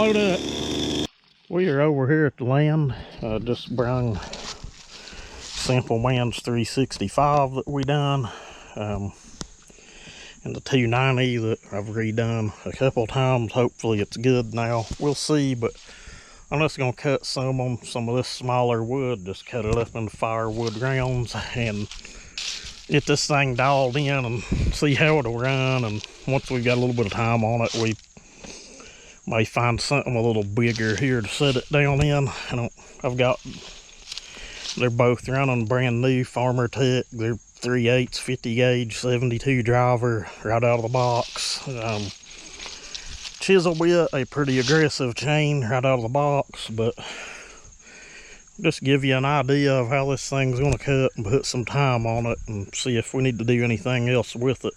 load up. We are over here at the land. Just brung Simple Man's 365 that we done. And the 290 that I've redone a couple times. Hopefully it's good now. We'll see, but I'm just gonna cut some on some of this smaller wood. Just cut it up into firewood rounds and get this thing dialed in and see how it'll run. And once we've got a little bit of time on it, we may find something a little bigger here to set it down in. They're both running brand new Farmer Tech. They're 3/8 50 gauge 72 driver right out of the box. Chisel bit, a pretty aggressive chain right out of the box, but just give you an idea of how this thing's gonna cut and put some time on it and see if we need to do anything else with it.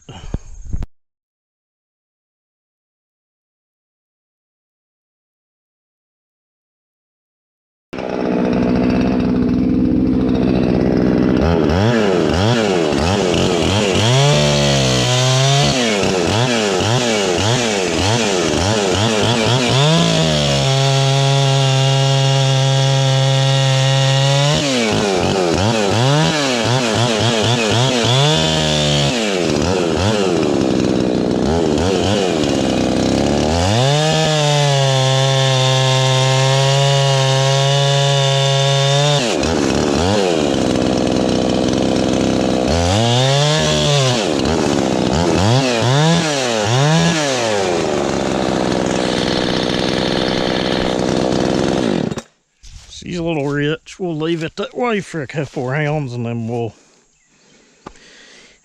She's a little rich. We'll leave it that way for a couple rounds and then we'll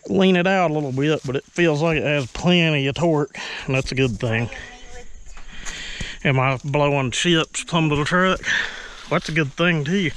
lean it out a little bit, but it feels like it has plenty of torque, and that's a good thing. Am I blowing chips plumb to the truck? Well, that's a good thing too.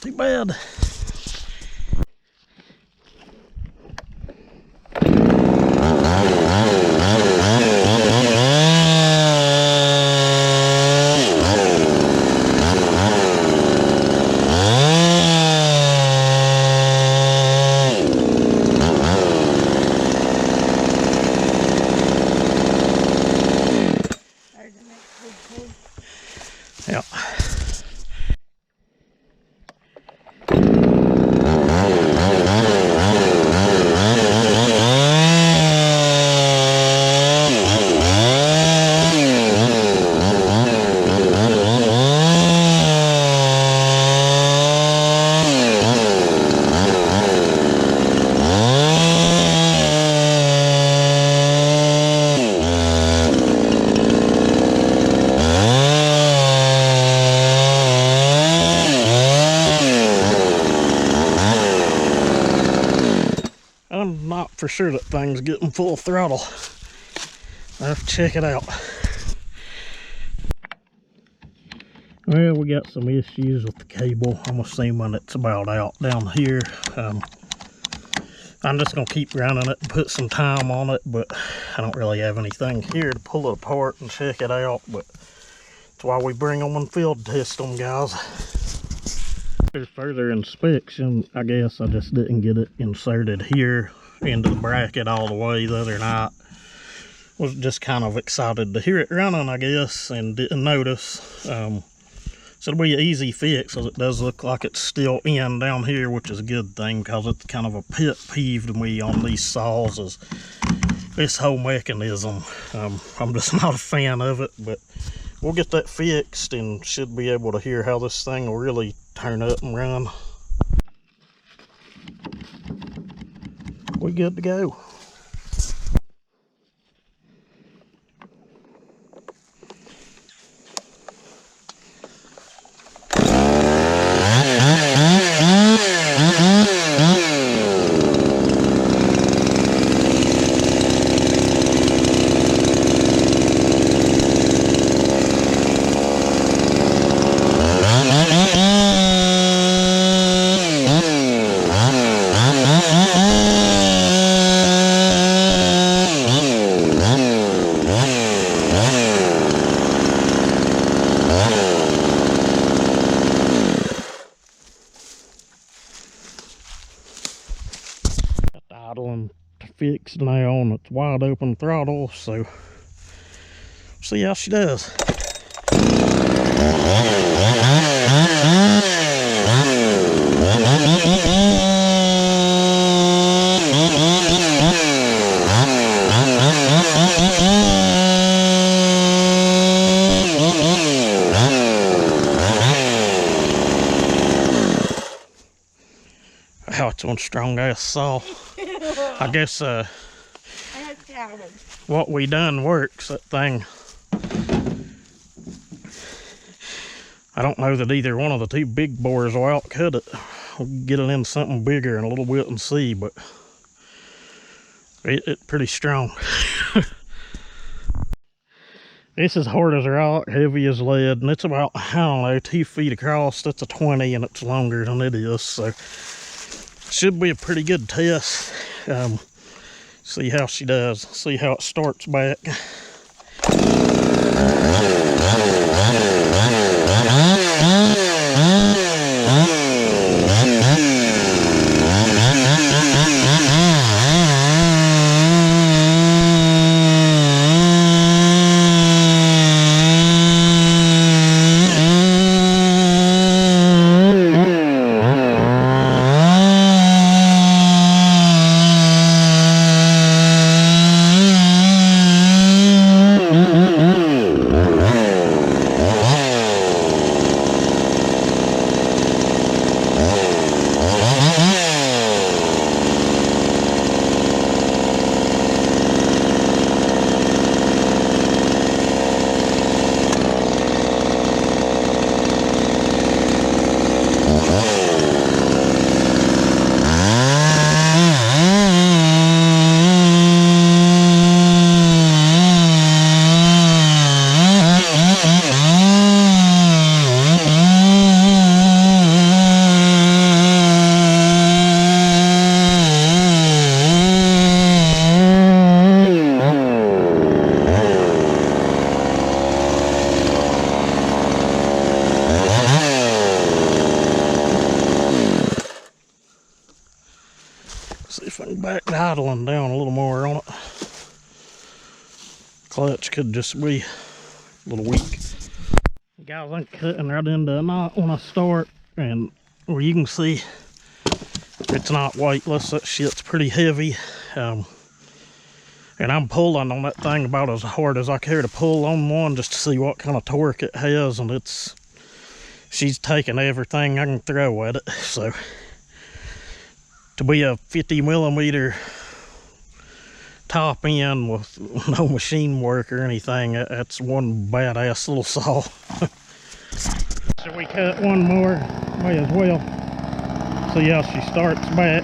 Too bad. Yeah. I'm not for sure that thing's getting full throttle. I'll have to check it out. Well, we got some issues with the cable. I'm assuming it's about out down here. I'm just gonna keep running it and put some time on it, but I don't really have anything here to pull it apart and check it out, but that's why we bring them and field test them, guys. For further inspection, I guess I just didn't get it inserted here into the bracket all the way the other night. Was just kind of excited to hear it running, I guess, and didn't notice. So it'll be an easy fix, as it does look like it's still in down here, which is a good thing, because it's kind of a pet peeve to me on these saws, is this whole mechanism. I'm just not a fan of it, but we'll get that fixed and should be able to hear how this thing will really turn up and run. We good to go. idling fixed now on its wide open throttle, so see how she does. Wow, it's one strong ass saw. I guess what we done works, that thing. I don't know that either one of the two big bores will outcut it. We'll get it in something bigger in a little bit and see, but it's pretty strong. This is hard as rock, heavy as lead, and it's about, I don't know, 2 feet across. That's a 20 and it's longer than it is, so should be a pretty good test. See how she does, see how it starts back. See if I can back the idling down a little more on it. Clutch could just be a little weak. Guys, I'm cutting right into a knot when I start, and where you can see it's not weightless. That shit's pretty heavy. And I'm pulling on that thing about as hard as I care to pull on one just to see what kind of torque it has, and she's taking everything I can throw at it. So to be a 50 millimeter top end with no machine work or anything, that's one badass little saw. So we cut one more, may as well. See how she starts back.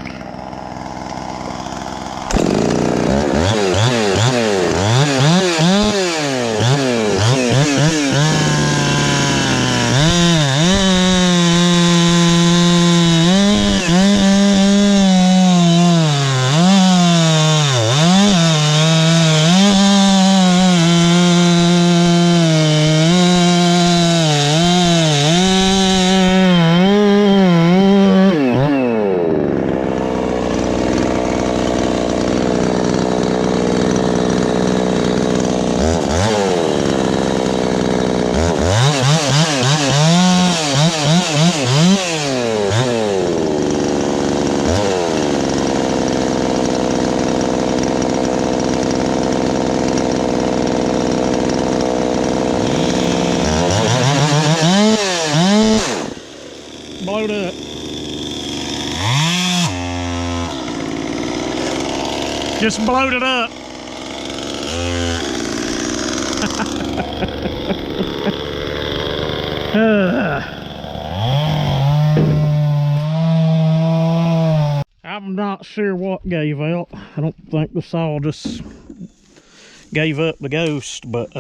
Blowed up. Just blowed it up. I'm not sure what gave out. I don't think the saw just gave up the ghost, but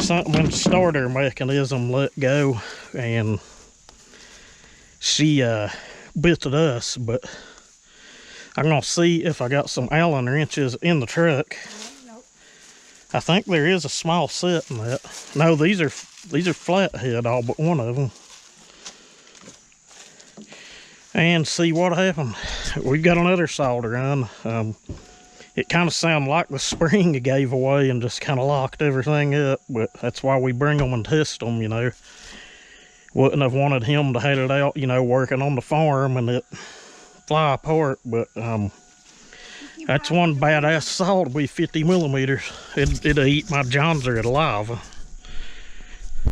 something in the starter mechanism let go, and she bit at us. But I'm gonna see if I got some Allen wrenches in the truck. Nope. I think there is a small set in that. No, these are flathead, all but one of them. and see what happened. We've got another solder gun. It kind of sounded like the spring gave away and just kind of locked everything up, but that's why we bring them and test them, you know. Wouldn't have wanted him to have it out, you know, working on the farm and it fly apart, but that's one badass saw to be 50 millimeters. It'd eat my Johnser alive.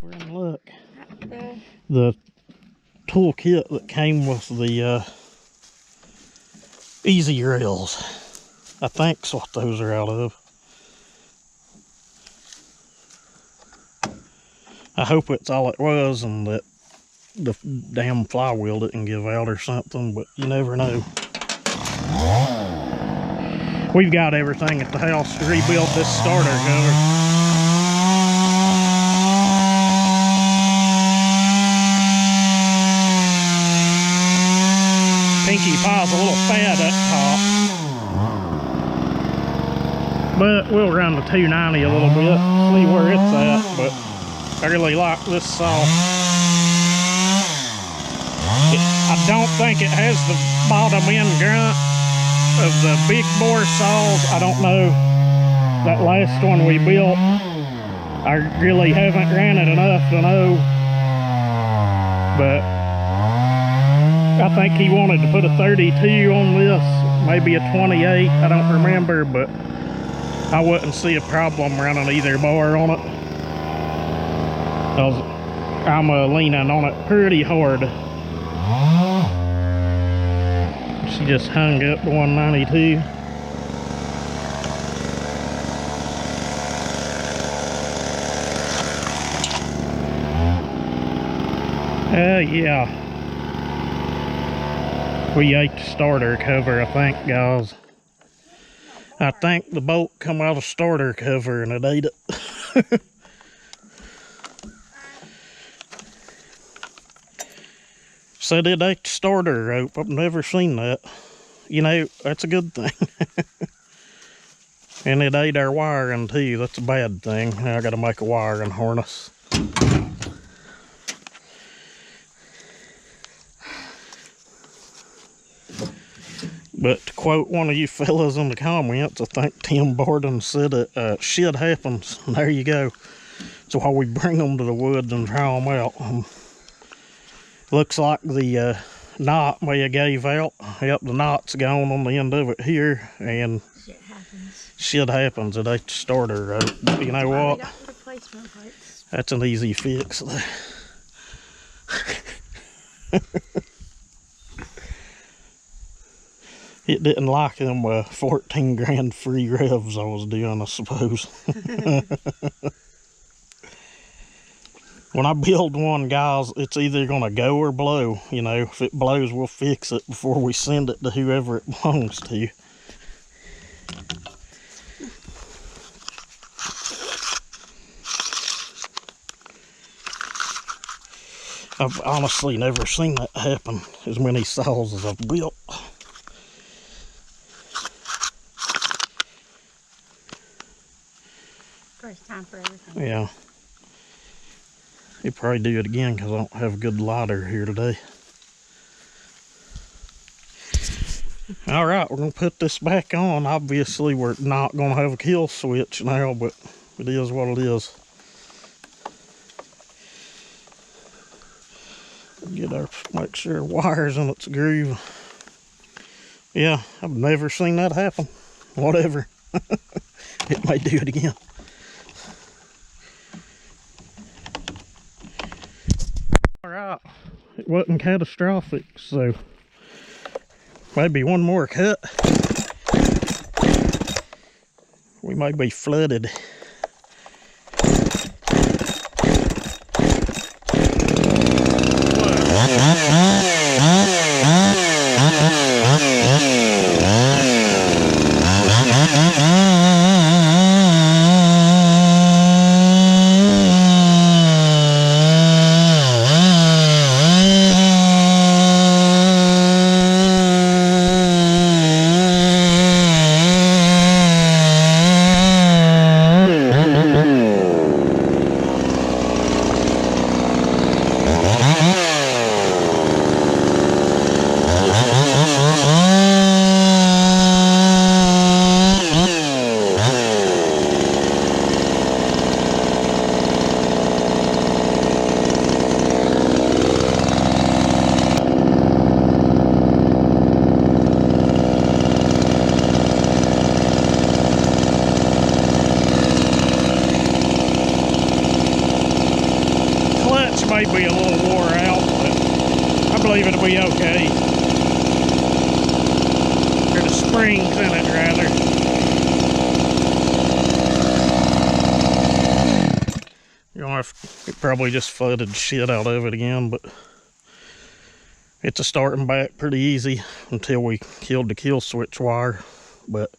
We're in luck. The tool kit that came with the easy rails, I think's what those are out of. I hope it's all it was and that the damn flywheel didn't give out or something, but you never know. We've got everything at the house to rebuild this starter cover. Pinkie Pie's a little fat up top, but we'll run the 290 a little bit, see where it's at. But I really like this saw. I don't think it has the bottom end grunt of the big bore saws. I don't know. That last one we built, I really haven't ran it enough to know. But I think he wanted to put a 32 on this, maybe a 28, I don't remember, but I wouldn't see a problem running either bar on it. I'm leaning on it pretty hard. She just hung up to 192. Yeah. We ate the starter cover, I think, guys. I think the bolt come out of starter cover and it ate it. Said it ate the starter rope. I've never seen that. You know, that's a good thing. And it ate our wiring too. That's a bad thing. Now I gotta make a wiring harness. But to quote one of you fellas in the comments, I think Tim Borden said it, shit happens. And there you go. So while we bring them to the woods and try them out, looks like the knot may have gave out. Yep, the knot's gone on the end of it here, and shit happens. Shit happens. It ain't the starter rope. But you know what? That's an easy fix. It didn't like them 14 grand free revs I was doing, I suppose. When I build one, guys, it's either gonna go or blow. You know, if it blows, we'll fix it before we send it to whoever it belongs to. I've honestly never seen that happen, as many saws as I've built. First time for everything. Yeah. He'll probably do it again because I don't have a good lighter here today. All right, we're going to put this back on. Obviously, we're not going to have a kill switch now, but it is what it is. Make sure wire's in its groove. Yeah, I've never seen that happen. Whatever. It may do it again. Alright, it wasn't catastrophic, so maybe one more cut. We may be flooded. springs in it rather. You're gonna have to probably just flooded shit out of it again, but it's a starting back pretty easy until we killed the kill switch wire. But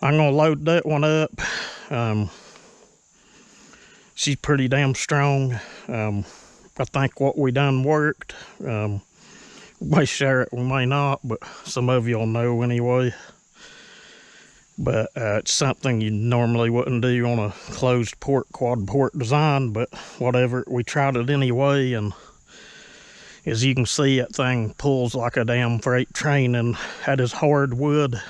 I'm gonna load that one up. She's pretty damn strong. I think what we done worked. We may share it, we may not, but some of y'all know anyway. But it's something you normally wouldn't do on a closed port, quad port design, but whatever, we tried it anyway, and as you can see, that thing pulls like a damn freight train, and that is hard wood.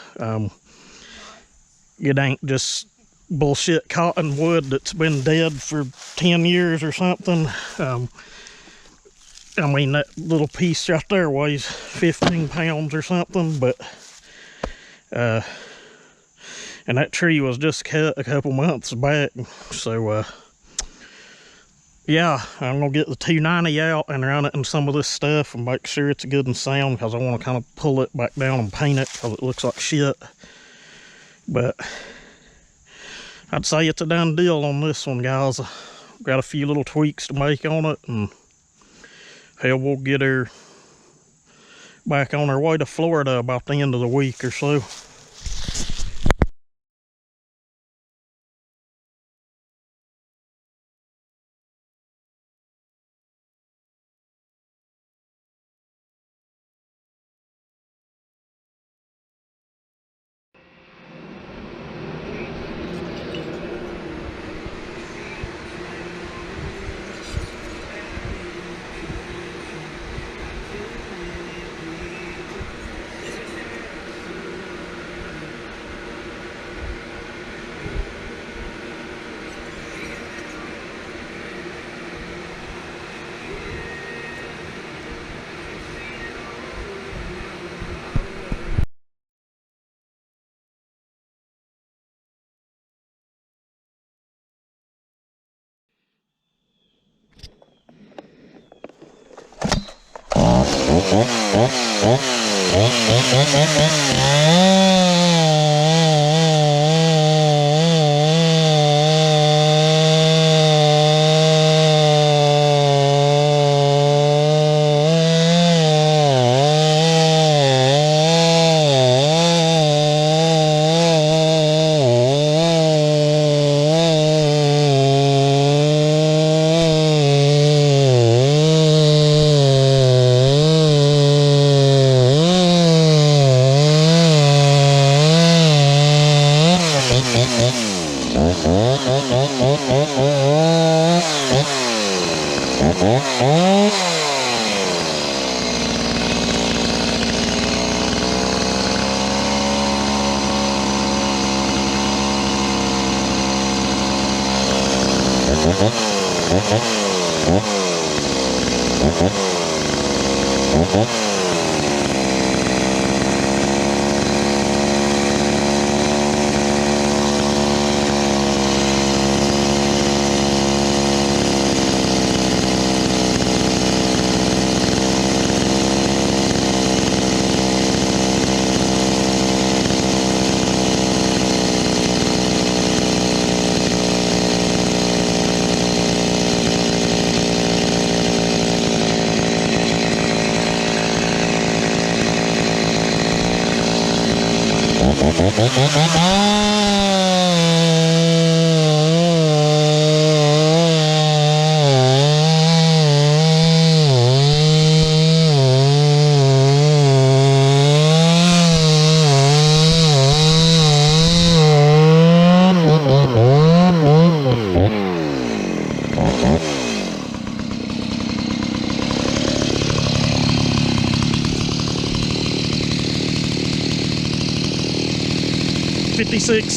It ain't just bullshit cottonwood that's been dead for 10 years or something. I mean, that little piece right there weighs 15 pounds or something, but and that tree was just cut a couple months back. So yeah, I'm gonna get the 290 out and run it in some of this stuff and make sure it's good and sound, because I want to kind of pull it back down and paint it because it looks like shit. But I'd say it's a done deal on this one, guys. Got a few little tweaks to make on it, and hell, we'll get her back on her way to Florida about the end of the week or so.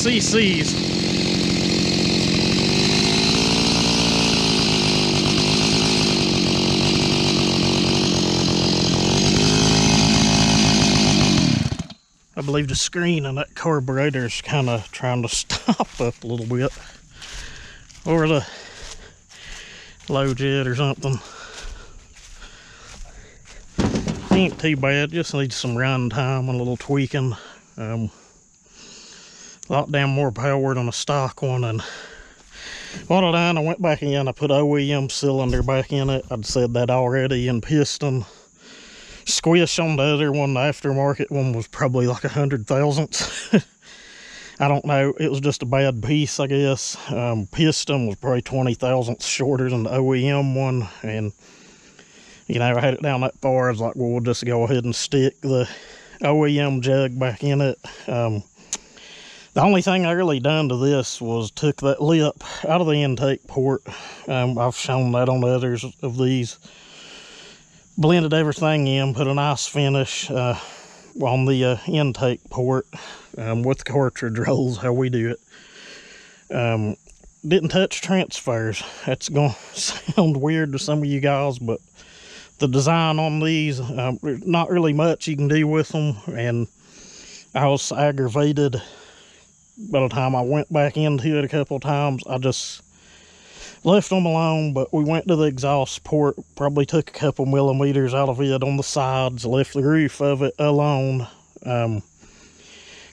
cc's. I believe the screen on that carburetor is kind of trying to stop up a little bit, or the low jet or something. ain't too bad, just needs some run time and a little tweaking. A lot damn more power than a stock one. And what I done, I went back in, I put OEM cylinder back in it. I'd said that already, and piston. Squish on the other one, the aftermarket one, was probably like 100 thousandths. I don't know, it was just a bad piece, I guess. Piston was probably 20 thousandths shorter than the OEM one, and you know, I had it down that far. I was like, well, we'll just go ahead and stick the OEM jug back in it. The only thing I really done to this was took that lip out of the intake port. I've shown that on others of these. Blended everything in, put a nice finish on the intake port with cartridge rolls, how we do it. Didn't touch transfers. That's gonna sound weird to some of you guys, but the design on these, there's not really much you can do with them, and I was aggravated by the time I went back into it a couple of times. I just left them alone, but we went to the exhaust port, probably took a couple millimeters out of it on the sides, left the roof of it alone,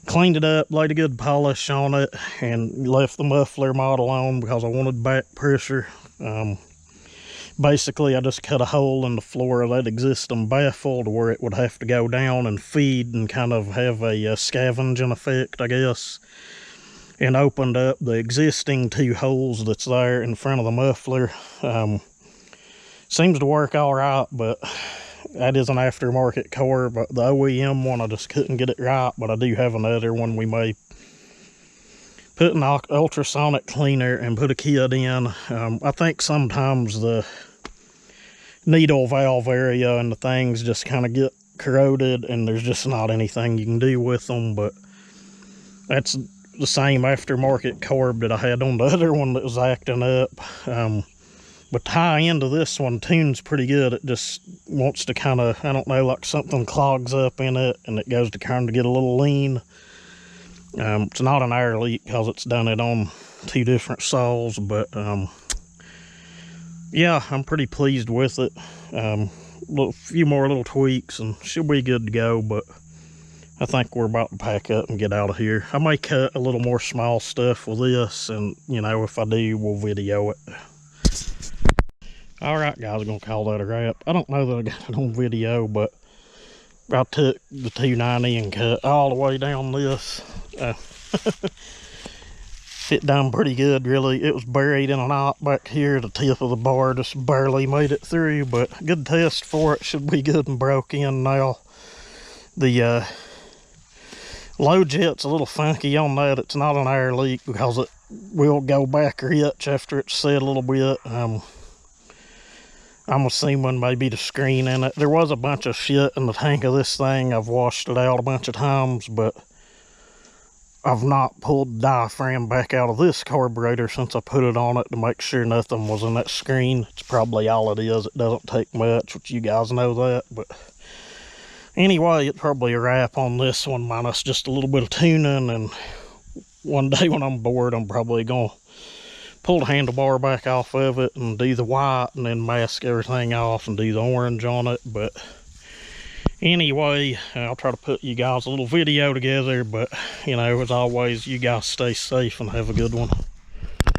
cleaned it up, laid a good polish on it, and left the muffler model on because I wanted back pressure. Basically, I just cut a hole in the floor of that existing baffle to where it would have to go down and feed and kind of have a scavenging effect, I guess. And opened up the existing 2 holes that's there in front of the muffler. Seems to work all right, but that is an aftermarket car. But the OEM one, I just couldn't get it right. But I do have another one we may put an ultrasonic cleaner and put a kit in. I think sometimes the needle valve area and the things just kind of get corroded, and there's just not anything you can do with them. But that's the same aftermarket carb that I had on the other one that was acting up. But tie into this one tunes pretty good. It just wants to kind of, I don't know, like something clogs up in it and it goes to kind of get a little lean. It's not an air leak because it's done it on 2 different saws, but yeah, I'm pretty pleased with it. Few more little tweaks and she'll be good to go, but I think we're about to pack up and get out of here. I may cut a little more small stuff with this, and you know, if I do, we'll video it. Alright guys, I'm gonna call that a wrap. I don't know that I got it on video, but I took the 290 and cut all the way down this. Fit down pretty good, really. It was buried in a knot back here. The tip of the bar just barely made it through, but good test for it. Should be good and broke in now. The low jet's a little funky on that. It's not an air leak because it will go back rich after it's set a little bit. I'm assuming maybe the screen in it. There was a bunch of shit in the tank of this thing. I've washed it out a bunch of times, but I've not pulled the diaphragm back out of this carburetor since I put it on it to make sure nothing was in that screen. It's probably all it is. It doesn't take much, which you guys know that, but anyway, it's probably a wrap on this one, minus just a little bit of tuning. And one day when I'm bored, I'm probably gonna pull the handlebar back off of it and do the white and then mask everything off and do the orange on it. But anyway, I'll try to put you guys a little video together, but you know, as always, you guys stay safe and have a good one.